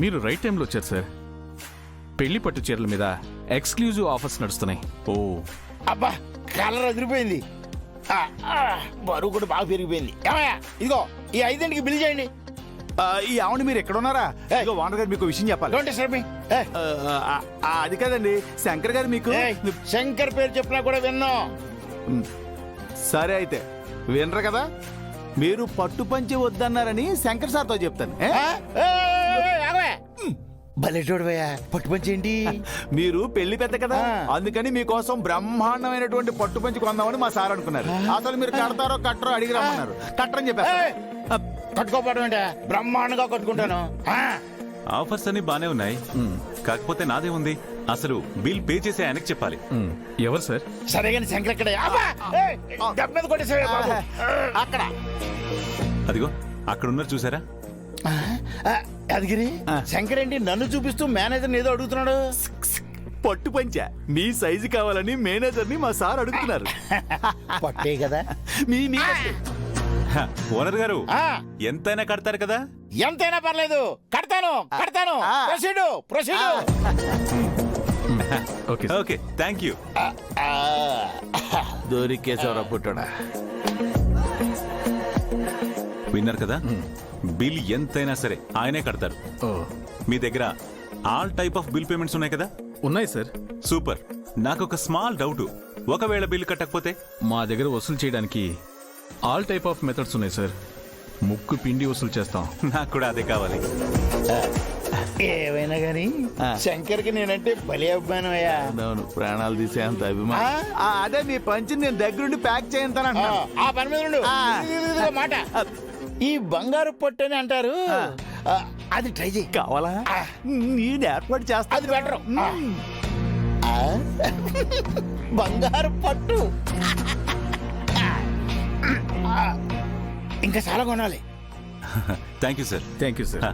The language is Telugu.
మీరు రైట్ టైంలో వచ్చారు సార్. పెళ్లి పట్టు చీరల మీద ఎక్స్క్లూజివ్ ఆఫర్స్ నడుస్తున్నాయి. ఓ అబ్బా కలర్ అదిరిపోయింది. బరువు కూడా బాగా పెరిగిపోయింది. ఏమయ్యా ఇదిగో ఈ 5ంటికి బిల్ చేయండి. ఈ ఆవిడ మీరు ఎక్కడ ఉన్నారా? ఇదిగో ఓనర్ గారు మీకు విషయం చెప్పాలి. Don't disturb me. అది కాదండి, శంకర్ గారు మీకు. శంకర్ పేరు చెప్పినా కూడా విన్నాం. సరే అయితే వినరు కదా, మీరు పట్టు పంచి వద్దన్నారని శంకర్ సార్తో చెప్తాను. బలెటోడు భయ్యా, పట్టు పంచి ఏంటి? మీరు పెళ్లి పెద్ద కదా, అందుకని మీకోసం బ్రహ్మాండమైనటువంటి పట్టు పంచి కొందామని మా సార్ అనుకున్నారు. అసలు మీరు కడతారో కట్టరో అడిగి రమ్మన్నారు. కట్టరని చెప్పారు. కట్టుకోపడం అంటే బ్రహ్మాండంగా కట్టుకుంటాను. ఆఫర్స్ అన్ని బానే ఉన్నాయి, కాకపోతే నాదే ఉంది. అసలు బిల్ పే చేసే ఆయనకి చెప్పాలి. ఎవరు సార్? సరే కానీ శంకర్ ఎక్కడ? డబ్బు మీద కొట్టేసావే బాబు. అక్కడ అదిగో అక్కడ ఉన్నారు చూసారా? అదిగిరి శంకర్ ఏంటి నన్ను చూపిస్తూ మేనేజర్ ఏదో అడుగుతున్నాడు? పట్టు పంచ మీ సైజు కావాలని మేనేజర్ ని మా సార్ అడుగుతున్నారు. పట్టే కదా మీ ఓనర్ గారు ఎంతైనా కడతారు కదా? ఎంతైనా పర్లేదు, కడతాను కడతాను. Proceed proceed. Okay thank you. దొరికేశవరా పుట్టడా. విన్నారు కదా, బిల్ ఎంతైనా సరే ఆయనే కడతారు. మీ దగ్గర all type of bill payments ఉన్నాయి కదా? ఉన్నాయి సార్. సూపర్. నాకు ఒక స్మాల్ డౌట్, ఒకవేళ బిల్ కట్టకపోతే? మా దగ్గర వసూలు చేయడానికి ఆల్ టైప్ ఆఫ్ మెథడ్స్ ఉన్నాయి సార్. ముక్కు పిండి వసూలు చేస్తాం. నాకు కూడా అదే కావాలి. ఏమైనా గాని శంకర్ కి నేనంటే భలే అభిమానం అయ్యా. అవును, ప్రాణాలు తీసేంత అభిమానం. అదే మీ పంచిని నేను దగ్గరుండి ప్యాక్ చేయంతాను. ఆ పని మీద ఉండు. మాట ఈ బంగారు పట్టు అని అంటారు, అది ట్రై చేయి. కావాలా? నేను ఏర్పాటు చేస్తా. అది బెటర్. బంగారు పట్టు ఇంకా చాలా కొనాలి. Thank you sir. Thank you sir.